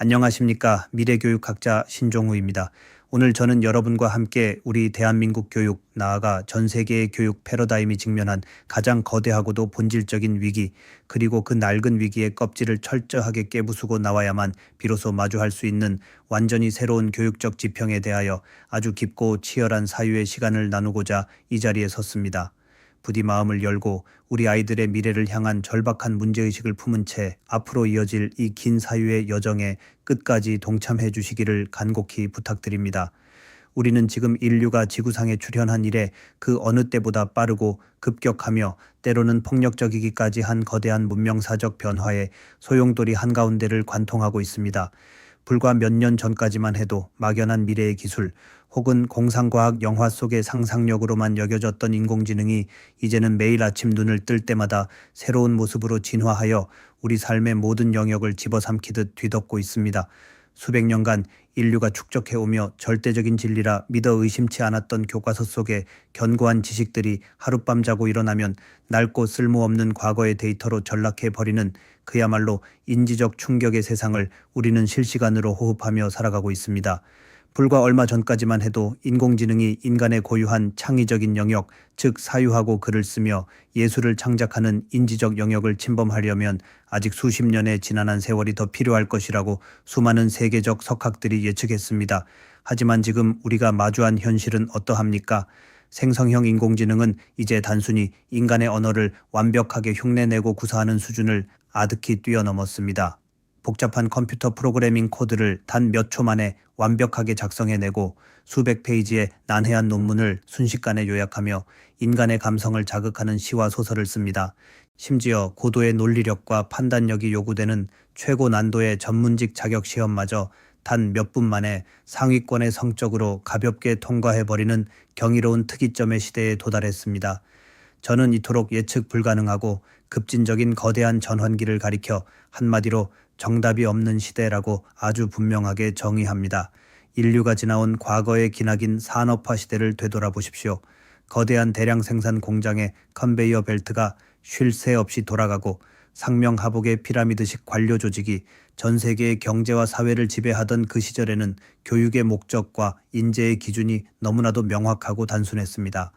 안녕하십니까. 미래교육학자 신종우입니다. 오늘 저는 여러분과 함께 우리 대한민국 교육, 나아가 전 세계의 교육 패러다임이 직면한 가장 거대하고도 본질적인 위기, 그리고 그 낡은 위기의 껍질을 철저하게 깨부수고 나와야만 비로소 마주할 수 있는 완전히 새로운 교육적 지평에 대하여 아주 깊고 치열한 사유의 시간을 나누고자 이 자리에 섰습니다. 부디 마음을 열고 우리 아이들의 미래를 향한 절박한 문제의식을 품은 채 앞으로 이어질 이 긴 사유의 여정에 끝까지 동참해 주시기를 간곡히 부탁드립니다. 우리는 지금 인류가 지구상에 출현한 이래 그 어느 때보다 빠르고 급격하며 때로는 폭력적이기까지 한 거대한 문명사적 변화에 소용돌이 한가운데를 관통하고 있습니다. 불과 몇 년 전까지만 해도 막연한 미래의 기술 혹은 공상과학 영화 속의 상상력으로만 여겨졌던 인공지능이 이제는 매일 아침 눈을 뜰 때마다 새로운 모습으로 진화하여 우리 삶의 모든 영역을 집어삼키듯 뒤덮고 있습니다. 수백 년간 인류가 축적해오며 절대적인 진리라 믿어 의심치 않았던 교과서 속의 견고한 지식들이 하룻밤 자고 일어나면 낡고 쓸모없는 과거의 데이터로 전락해버리는 그야말로 인지적 충격의 세상을 우리는 실시간으로 호흡하며 살아가고 있습니다. 불과 얼마 전까지만 해도 인공지능이 인간의 고유한 창의적인 영역, 즉 사유하고 글을 쓰며 예술을 창작하는 인지적 영역을 침범하려면 아직 수십 년의 지난한 세월이 더 필요할 것이라고 수많은 세계적 석학들이 예측했습니다. 하지만 지금 우리가 마주한 현실은 어떠합니까? 생성형 인공지능은 이제 단순히 인간의 언어를 완벽하게 흉내내고 구사하는 수준을 아득히 뛰어넘었습니다. 복잡한 컴퓨터 프로그래밍 코드를 단 몇 초 만에 완벽하게 작성해내고 수백 페이지의 난해한 논문을 순식간에 요약하며 인간의 감성을 자극하는 시와 소설을 씁니다. 심지어 고도의 논리력과 판단력이 요구되는 최고 난도의 전문직 자격 시험마저 단 몇 분 만에 상위권의 성적으로 가볍게 통과해버리는 경이로운 특이점의 시대에 도달했습니다. 저는 이토록 예측 불가능하고 급진적인 거대한 전환기를 가리켜 한마디로 정답이 없는 시대라고 아주 분명하게 정의합니다. 인류가 지나온 과거의 기나긴 산업화 시대를 되돌아보십시오. 거대한 대량 생산 공장의 컨베이어 벨트가 쉴 새 없이 돌아가고 상명하복의 피라미드식 관료 조직이 전 세계의 경제와 사회를 지배하던 그 시절에는 교육의 목적과 인재의 기준이 너무나도 명확하고 단순했습니다.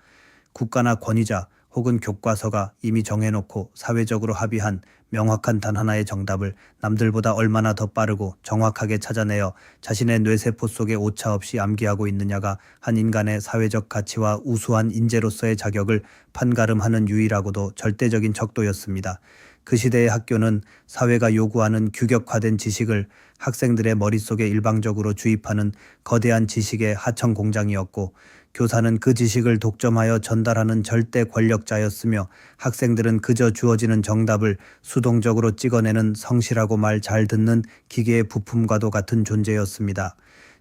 국가나 권위자 혹은 교과서가 이미 정해놓고 사회적으로 합의한 명확한 단 하나의 정답을 남들보다 얼마나 더 빠르고 정확하게 찾아내어 자신의 뇌세포 속에 오차없이 암기하고 있느냐가 한 인간의 사회적 가치와 우수한 인재로서의 자격을 판가름하는 유일하고도 절대적인 척도였습니다. 그 시대의 학교는 사회가 요구하는 규격화된 지식을 학생들의 머릿속에 일방적으로 주입하는 거대한 지식의 하청 공장이었고, 교사는 그 지식을 독점하여 전달하는 절대 권력자였으며 학생들은 그저 주어지는 정답을 수동적으로 찍어내는 성실하고 말 잘 듣는 기계의 부품과도 같은 존재였습니다.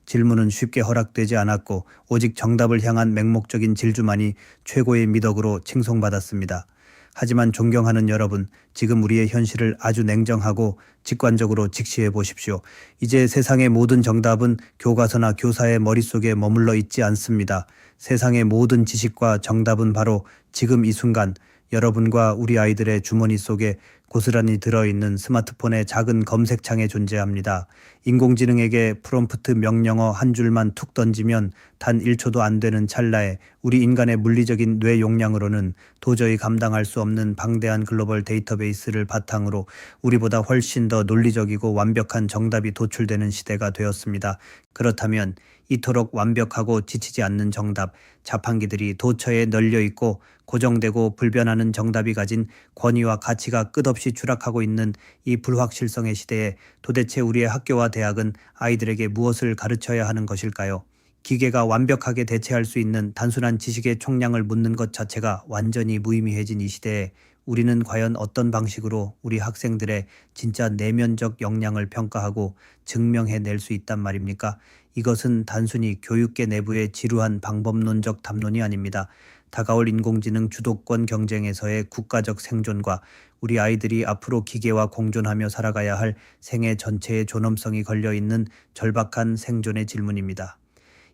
질문은 쉽게 허락되지 않았고 오직 정답을 향한 맹목적인 질주만이 최고의 미덕으로 칭송받았습니다. 하지만 존경하는 여러분, 지금 우리의 현실을 아주 냉정하고 직관적으로 직시해 보십시오. 이제 세상의 모든 정답은 교과서나 교사의 머릿속에 머물러 있지 않습니다. 세상의 모든 지식과 정답은 바로 지금 이 순간 여러분과 우리 아이들의 주머니 속에 고스란히 들어있는 스마트폰의 작은 검색창에 존재합니다. 인공지능에게 프롬프트 명령어 한 줄만 툭 던지면 단 1초도 안 되는 찰나에 우리 인간의 물리적인 뇌 용량으로는 도저히 감당할 수 없는 방대한 글로벌 데이터베이스를 바탕으로 우리보다 훨씬 더 논리적이고 완벽한 정답이 도출되는 시대가 되었습니다. 그렇다면 이토록 완벽하고 지치지 않는 정답, 자판기들이 도처에 널려 있고 고정되고 불변하는 정답이 가진 권위와 가치가 끝없이 추락하고 있는 이 불확실성의 시대에 도대체 우리의 학교와 대학은 아이들에게 무엇을 가르쳐야 하는 것일까요? 기계가 완벽하게 대체할 수 있는 단순한 지식의 총량을 묻는 것 자체가 완전히 무의미해진 이 시대에 우리는 과연 어떤 방식으로 우리 학생들의 진짜 내면적 역량을 평가하고 증명해낼 수 있단 말입니까? 이것은 단순히 교육계 내부의 지루한 방법론적 담론이 아닙니다. 다가올 인공지능 주도권 경쟁에서의 국가적 생존과 우리 아이들이 앞으로 기계와 공존하며 살아가야 할 생애 전체의 존엄성이 걸려있는 절박한 생존의 질문입니다.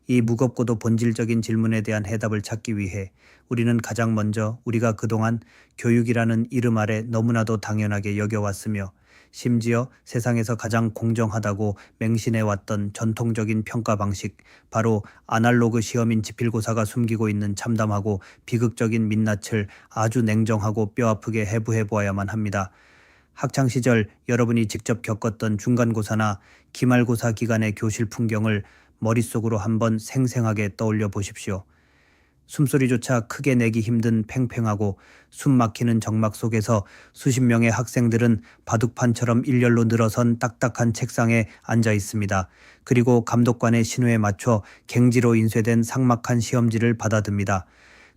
이 무겁고도 본질적인 질문에 대한 해답을 찾기 위해 우리는 가장 먼저 우리가 그동안 교육이라는 이름 아래 너무나도 당연하게 여겨왔으며 심지어 세상에서 가장 공정하다고 맹신해왔던 전통적인 평가 방식, 바로 아날로그 시험인 지필고사가 숨기고 있는 참담하고 비극적인 민낯을 아주 냉정하고 뼈아프게 해부해보아야만 합니다. 학창시절 여러분이 직접 겪었던 중간고사나 기말고사 기간의 교실 풍경을 머릿속으로 한번 생생하게 떠올려 보십시오. 숨소리조차 크게 내기 힘든 팽팽하고 숨 막히는 정막 속에서 수십 명의 학생들은 바둑판처럼 일렬로 늘어선 딱딱한 책상에 앉아 있습니다. 그리고 감독관의 신호에 맞춰 갱지로 인쇄된 삭막한 시험지를 받아듭니다.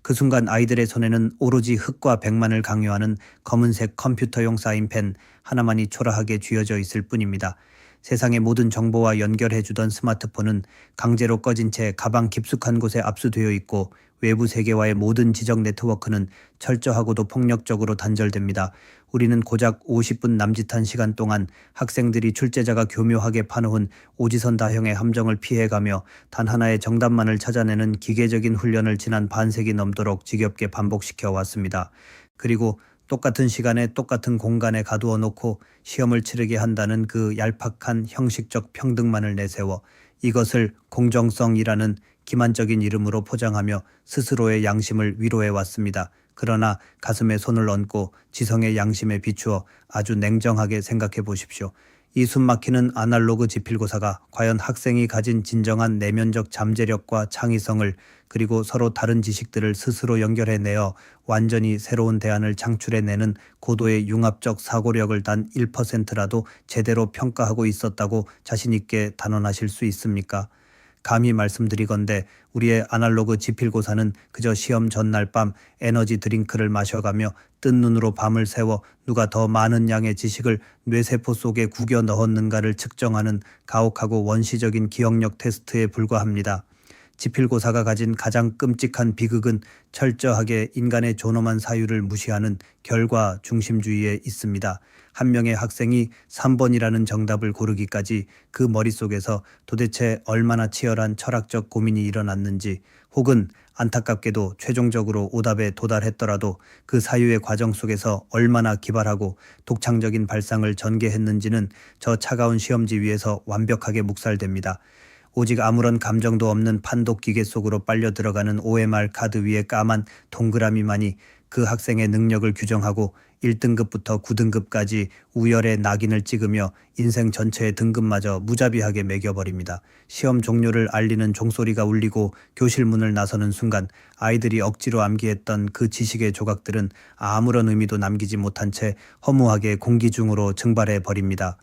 그 순간 아이들의 손에는 오로지 흑과 백만을 강요하는 검은색 컴퓨터용 사인펜 하나만이 초라하게 쥐어져 있을 뿐입니다. 세상의 모든 정보와 연결해주던 스마트폰은 강제로 꺼진 채 가방 깊숙한 곳에 압수되어 있고, 외부 세계와의 모든 지적 네트워크는 철저하고도 폭력적으로 단절됩니다. 우리는 고작 50분 남짓한 시간 동안 학생들이 출제자가 교묘하게 파놓은 오지선 다형의 함정을 피해가며 단 하나의 정답만을 찾아내는 기계적인 훈련을 지난 반세기 넘도록 지겹게 반복시켜 왔습니다. 그리고 똑같은 시간에 똑같은 공간에 가두어 놓고 시험을 치르게 한다는 그 얄팍한 형식적 평등만을 내세워 이것을 공정성이라는 기만적인 이름으로 포장하며 스스로의 양심을 위로해 왔습니다. 그러나 가슴에 손을 얹고 지성의 양심에 비추어 아주 냉정하게 생각해 보십시오. 이 숨막히는 아날로그 지필고사가 과연 학생이 가진 진정한 내면적 잠재력과 창의성을, 그리고 서로 다른 지식들을 스스로 연결해내어 완전히 새로운 대안을 창출해내는 고도의 융합적 사고력을 단 1%라도 제대로 평가하고 있었다고 자신있게 단언하실 수 있습니까? 감히 말씀드리건대 우리의 아날로그 지필고사는 그저 시험 전날 밤 에너지 드링크를 마셔가며 뜬 눈으로 밤을 새워 누가 더 많은 양의 지식을 뇌세포 속에 구겨 넣었는가를 측정하는 가혹하고 원시적인 기억력 테스트에 불과합니다. 지필고사가 가진 가장 끔찍한 비극은 철저하게 인간의 존엄한 사유를 무시하는 결과 중심주의에 있습니다. 한 명의 학생이 3번이라는 정답을 고르기까지 그 머릿속에서 도대체 얼마나 치열한 철학적 고민이 일어났는지, 혹은 안타깝게도 최종적으로 오답에 도달했더라도 그 사유의 과정 속에서 얼마나 기발하고 독창적인 발상을 전개했는지는 저 차가운 시험지 위에서 완벽하게 묵살됩니다. 오직 아무런 감정도 없는 판독 기계 속으로 빨려 들어가는 OMR 카드 위에 까만 동그라미만이 그 학생의 능력을 규정하고 1등급부터 9등급까지 우열의 낙인을 찍으며 인생 전체의 등급마저 무자비하게 매겨버립니다. 시험 종료를 알리는 종소리가 울리고 교실 문을 나서는 순간 아이들이 억지로 암기했던 그 지식의 조각들은 아무런 의미도 남기지 못한 채 허무하게 공기 중으로 증발해 버립니다.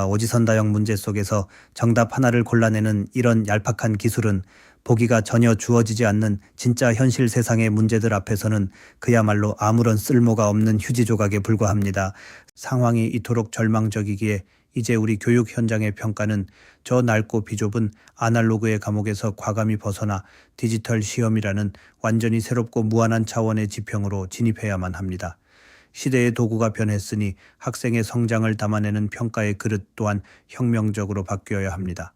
오지선다형 문제 속에서 정답 하나를 골라내는 이런 얄팍한 기술은 보기가 전혀 주어지지 않는 진짜 현실 세상의 문제들 앞에서는 그야말로 아무런 쓸모가 없는 휴지 조각에 불과합니다. 상황이 이토록 절망적이기에 이제 우리 교육 현장의 평가는 저 넓고 비좁은 아날로그의 감옥에서 과감히 벗어나 디지털 시험이라는 완전히 새롭고 무한한 차원의 지평으로 진입해야만 합니다. 시대의 도구가 변했으니 학생의 성장을 담아내는 평가의 그릇 또한 혁명적으로 바뀌어야 합니다.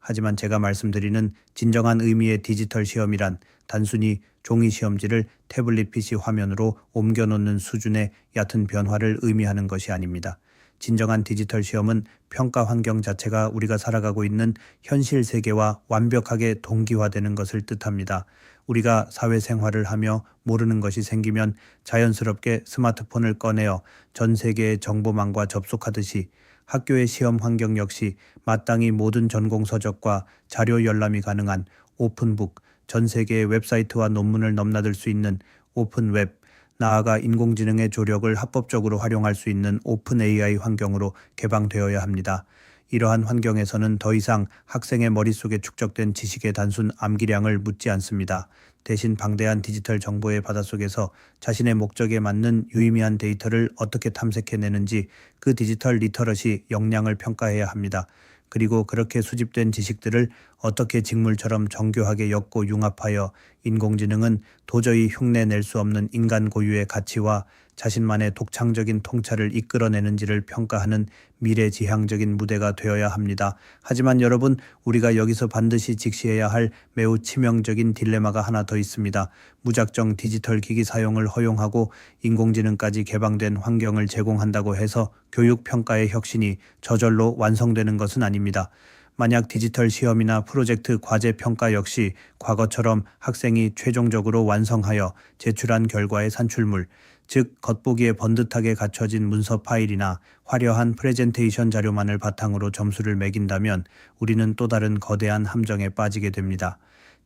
하지만 제가 말씀드리는 진정한 의미의 디지털 시험이란 단순히 종이 시험지를 태블릿 PC 화면으로 옮겨놓는 수준의 얕은 변화를 의미하는 것이 아닙니다. 진정한 디지털 시험은 평가 환경 자체가 우리가 살아가고 있는 현실 세계와 완벽하게 동기화되는 것을 뜻합니다. 우리가 사회생활을 하며 모르는 것이 생기면 자연스럽게 스마트폰을 꺼내어 전 세계의 정보망과 접속하듯이 학교의 시험 환경 역시 마땅히 모든 전공 서적과 자료 열람이 가능한 오픈북, 전 세계의 웹사이트와 논문을 넘나들 수 있는 오픈웹, 나아가 인공지능의 조력을 합법적으로 활용할 수 있는 오픈 AI 환경으로 개방되어야 합니다. 이러한 환경에서는 더 이상 학생의 머릿속에 축적된 지식의 단순 암기량을 묻지 않습니다. 대신 방대한 디지털 정보의 바닷속에서 자신의 목적에 맞는 유의미한 데이터를 어떻게 탐색해내는지 그 디지털 리터러시 역량을 평가해야 합니다. 그리고 그렇게 수집된 지식들을 어떻게 직물처럼 정교하게 엮고 융합하여 인공지능은 도저히 흉내낼 수 없는 인간 고유의 가치와 자신만의 독창적인 통찰을 이끌어내는지를 평가하는 미래지향적인 무대가 되어야 합니다. 하지만 여러분, 우리가 여기서 반드시 직시해야 할 매우 치명적인 딜레마가 하나 더 있습니다. 무작정 디지털 기기 사용을 허용하고 인공지능까지 개방된 환경을 제공한다고 해서 교육 평가의 혁신이 저절로 완성되는 것은 아닙니다. 만약 디지털 시험이나 프로젝트 과제 평가 역시 과거처럼 학생이 최종적으로 완성하여 제출한 결과의 산출물, 즉 겉보기에 번듯하게 갖춰진 문서 파일이나 화려한 프레젠테이션 자료만을 바탕으로 점수를 매긴다면 우리는 또 다른 거대한 함정에 빠지게 됩니다.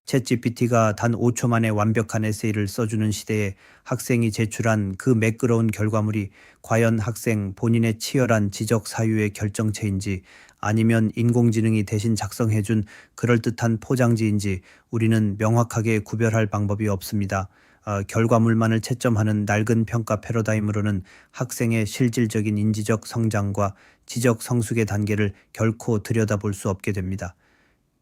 챗GPT가 단 5초 만에 완벽한 에세이를 써주는 시대에 학생이 제출한 그 매끄러운 결과물이 과연 학생 본인의 치열한 지적 사유의 결정체인지 아니면 인공지능이 대신 작성해준 그럴듯한 포장지인지 우리는 명확하게 구별할 방법이 없습니다. 결과물만을 채점하는 낡은 평가 패러다임으로는 학생의 실질적인 인지적 성장과 지적 성숙의 단계를 결코 들여다볼 수 없게 됩니다.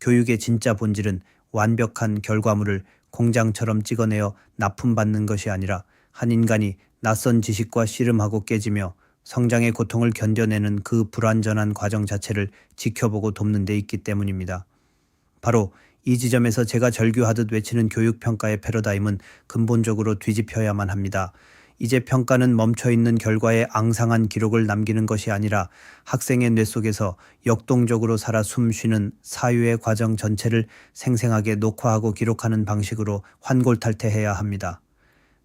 교육의 진짜 본질은 완벽한 결과물을 공장처럼 찍어내어 납품받는 것이 아니라 한 인간이 낯선 지식과 씨름하고 깨지며 성장의 고통을 견뎌내는 그 불완전한 과정 자체를 지켜보고 돕는 데 있기 때문입니다. 바로 이 지점에서 제가 절규하듯 외치는 교육평가의 패러다임은 근본적으로 뒤집혀야만 합니다. 이제 평가는 멈춰있는 결과에 앙상한 기록을 남기는 것이 아니라 학생의 뇌 속에서 역동적으로 살아 숨쉬는 사유의 과정 전체를 생생하게 녹화하고 기록하는 방식으로 환골탈태해야 합니다.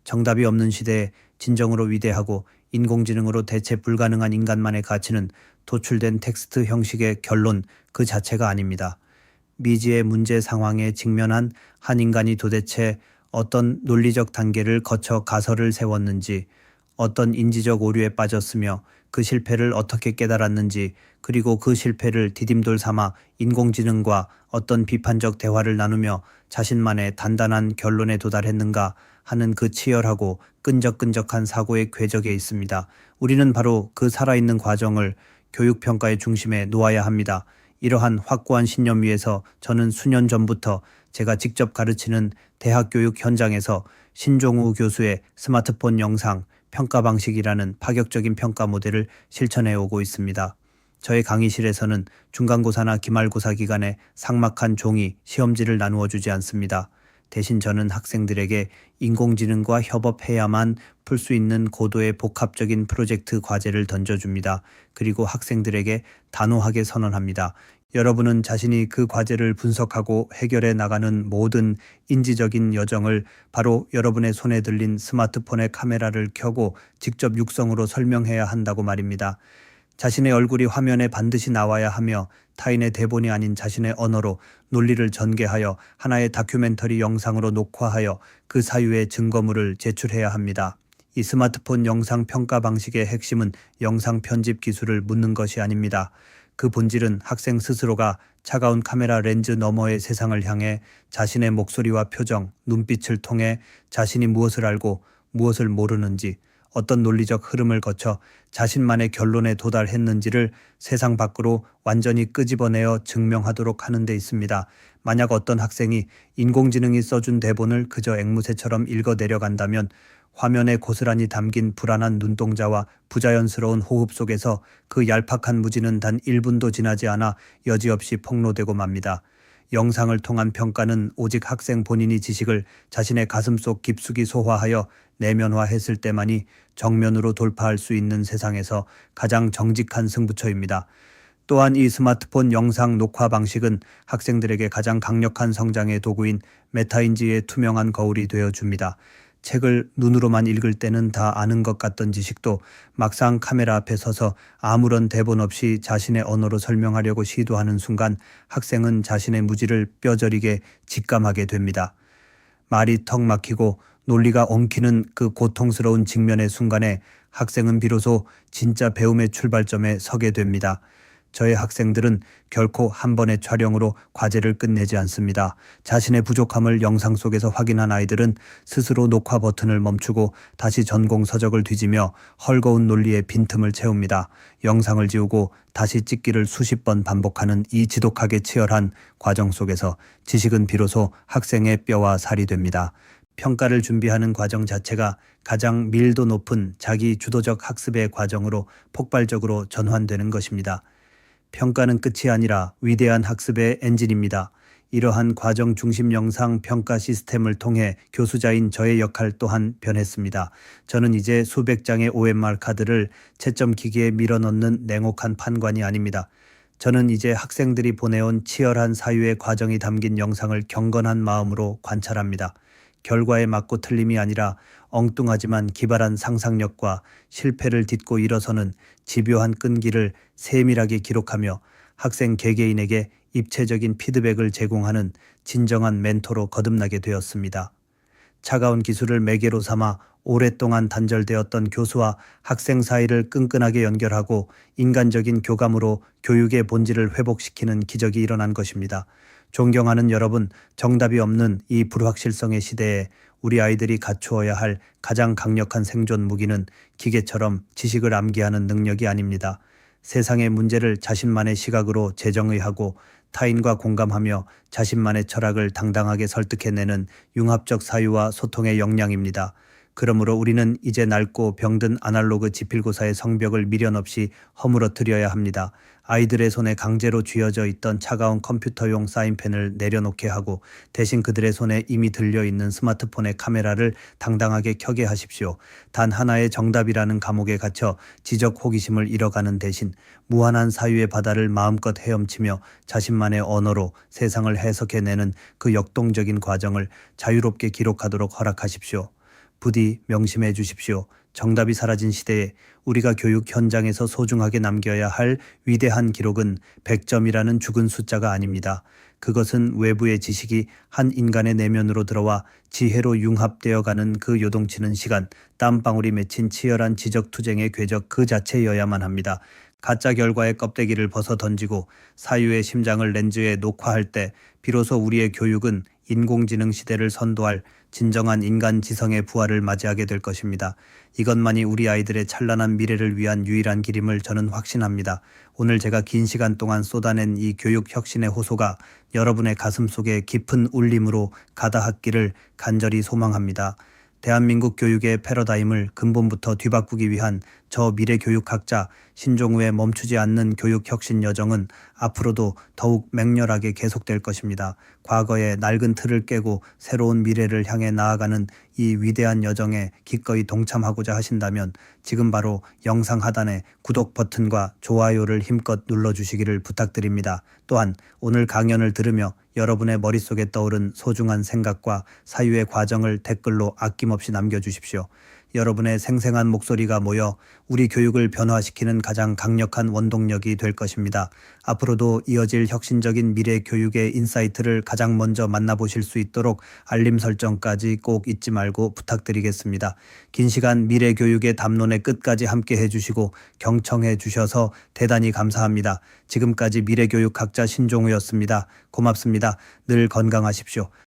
정답이 없는 시대에 진정으로 위대하고 인공지능으로 대체 불가능한 인간만의 가치는 도출된 텍스트 형식의 결론 그 자체가 아닙니다. 미지의 문제 상황에 직면한 한 인간이 도대체 어떤 논리적 단계를 거쳐 가설을 세웠는지, 어떤 인지적 오류에 빠졌으며 그 실패를 어떻게 깨달았는지, 그리고 그 실패를 디딤돌 삼아 인공지능과 어떤 비판적 대화를 나누며 자신만의 단단한 결론에 도달했는가 하는 그 치열하고 끈적끈적한 사고의 궤적에 있습니다. 우리는 바로 그 살아있는 과정을 교육평가의 중심에 놓아야 합니다. 이러한 확고한 신념 위에서 저는 수년 전부터 제가 직접 가르치는 대학 교육 현장에서 신종우 교수의 스마트폰 영상 평가 방식이라는 파격적인 평가 모델을 실천해 오고 있습니다. 저의 강의실에서는 중간고사나 기말고사 기간에 삭막한 종이 시험지를 나누어 주지 않습니다. 대신 저는 학생들에게 인공지능과 협업해야만 풀 수 있는 고도의 복합적인 프로젝트 과제를 던져줍니다. 그리고 학생들에게 단호하게 선언합니다. 여러분은 자신이 그 과제를 분석하고 해결해 나가는 모든 인지적인 여정을 바로 여러분의 손에 들린 스마트폰의 카메라를 켜고 직접 육성으로 설명해야 한다고 말입니다. 자신의 얼굴이 화면에 반드시 나와야 하며 타인의 대본이 아닌 자신의 언어로 논리를 전개하여 하나의 다큐멘터리 영상으로 녹화하여 그 사유의 증거물을 제출해야 합니다. 이 스마트폰 영상 평가 방식의 핵심은 영상 편집 기술을 묻는 것이 아닙니다. 그 본질은 학생 스스로가 차가운 카메라 렌즈 너머의 세상을 향해 자신의 목소리와 표정, 눈빛을 통해 자신이 무엇을 알고 무엇을 모르는지, 어떤 논리적 흐름을 거쳐 자신만의 결론에 도달했는지를 세상 밖으로 완전히 끄집어내어 증명하도록 하는 데 있습니다. 만약 어떤 학생이 인공지능이 써준 대본을 그저 앵무새처럼 읽어 내려간다면 화면에 고스란히 담긴 불안한 눈동자와 부자연스러운 호흡 속에서 그 얄팍한 무지는 단 1분도 지나지 않아 여지없이 폭로되고 맙니다. 영상을 통한 평가는 오직 학생 본인이 지식을 자신의 가슴속 깊숙이 소화하여 내면화했을 때만이 정면으로 돌파할 수 있는 세상에서 가장 정직한 승부처입니다. 또한 이 스마트폰 영상 녹화 방식은 학생들에게 가장 강력한 성장의 도구인 메타인지의 투명한 거울이 되어줍니다. 책을 눈으로만 읽을 때는 다 아는 것 같던 지식도 막상 카메라 앞에 서서 아무런 대본 없이 자신의 언어로 설명하려고 시도하는 순간 학생은 자신의 무지를 뼈저리게 직감하게 됩니다. 말이 턱 막히고 논리가 엉키는 그 고통스러운 직면의 순간에 학생은 비로소 진짜 배움의 출발점에 서게 됩니다. 저의 학생들은 결코 한 번의 촬영으로 과제를 끝내지 않습니다. 자신의 부족함을 영상 속에서 확인한 아이들은 스스로 녹화 버튼을 멈추고 다시 전공 서적을 뒤지며 헐거운 논리의 빈틈을 채웁니다. 영상을 지우고 다시 찍기를 수십 번 반복하는 이 지독하게 치열한 과정 속에서 지식은 비로소 학생의 뼈와 살이 됩니다. 평가를 준비하는 과정 자체가 가장 밀도 높은 자기 주도적 학습의 과정으로 폭발적으로 전환되는 것입니다. 평가는 끝이 아니라 위대한 학습의 엔진입니다. 이러한 과정 중심 영상 평가 시스템을 통해 교수자인 저의 역할 또한 변했습니다. 저는 이제 수백 장의 OMR 카드를 채점 기기에 밀어넣는 냉혹한 판관이 아닙니다. 저는 이제 학생들이 보내온 치열한 사유의 과정이 담긴 영상을 경건한 마음으로 관찰합니다. 결과에 맞고 틀림이 아니라 엉뚱하지만 기발한 상상력과 실패를 딛고 일어서는 집요한 끈기를 세밀하게 기록하며 학생 개개인에게 입체적인 피드백을 제공하는 진정한 멘토로 거듭나게 되었습니다. 차가운 기술을 매개로 삼아 오랫동안 단절되었던 교수와 학생 사이를 끈끈하게 연결하고 인간적인 교감으로 교육의 본질을 회복시키는 기적이 일어난 것입니다. 존경하는 여러분, 정답이 없는 이 불확실성의 시대에 우리 아이들이 갖추어야 할 가장 강력한 생존 무기는 기계처럼 지식을 암기하는 능력이 아닙니다. 세상의 문제를 자신만의 시각으로 재정의하고 타인과 공감하며 자신만의 철학을 당당하게 설득해내는 융합적 사유와 소통의 역량입니다. 그러므로 우리는 이제 낡고 병든 아날로그 지필고사의 성벽을 미련 없이 허물어뜨려야 합니다. 아이들의 손에 강제로 쥐어져 있던 차가운 컴퓨터용 사인펜을 내려놓게 하고 대신 그들의 손에 이미 들려있는 스마트폰의 카메라를 당당하게 켜게 하십시오. 단 하나의 정답이라는 감옥에 갇혀 지적 호기심을 잃어가는 대신 무한한 사유의 바다를 마음껏 헤엄치며 자신만의 언어로 세상을 해석해내는 그 역동적인 과정을 자유롭게 기록하도록 허락하십시오. 부디 명심해 주십시오. 정답이 사라진 시대에 우리가 교육 현장에서 소중하게 남겨야 할 위대한 기록은 100점이라는 죽은 숫자가 아닙니다. 그것은 외부의 지식이 한 인간의 내면으로 들어와 지혜로 융합되어가는 그 요동치는 시간, 땀방울이 맺힌 치열한 지적투쟁의 궤적 그 자체여야만 합니다. 가짜 결과의 껍데기를 벗어 던지고 사유의 심장을 렌즈에 녹화할 때 비로소 우리의 교육은 인공지능 시대를 선도할 진정한 인간 지성의 부활을 맞이하게 될 것입니다. 이것만이 우리 아이들의 찬란한 미래를 위한 유일한 길임을 저는 확신합니다. 오늘 제가 긴 시간 동안 쏟아낸 이 교육 혁신의 호소가 여러분의 가슴 속에 깊은 울림으로 가다하기를 간절히 소망합니다. 대한민국 교육의 패러다임을 근본부터 뒤바꾸기 위한 저 미래교육학자 신종우의 멈추지 않는 교육혁신 여정은 앞으로도 더욱 맹렬하게 계속될 것입니다. 과거의 낡은 틀을 깨고 새로운 미래를 향해 나아가는 이 위대한 여정에 기꺼이 동참하고자 하신다면 지금 바로 영상 하단에 구독 버튼과 좋아요를 힘껏 눌러주시기를 부탁드립니다. 또한 오늘 강연을 들으며 여러분의 머릿속에 떠오른 소중한 생각과 사유의 과정을 댓글로 아낌없이 남겨주십시오. 여러분의 생생한 목소리가 모여 우리 교육을 변화시키는 가장 강력한 원동력이 될 것입니다. 앞으로도 이어질 혁신적인 미래 교육의 인사이트를 가장 먼저 만나보실 수 있도록 알림 설정까지 꼭 잊지 말고 부탁드리겠습니다. 긴 시간 미래 교육의 담론의 끝까지 함께 해주시고 경청해 주셔서 대단히 감사합니다. 지금까지 미래교육학자 신종우였습니다. 고맙습니다. 늘 건강하십시오.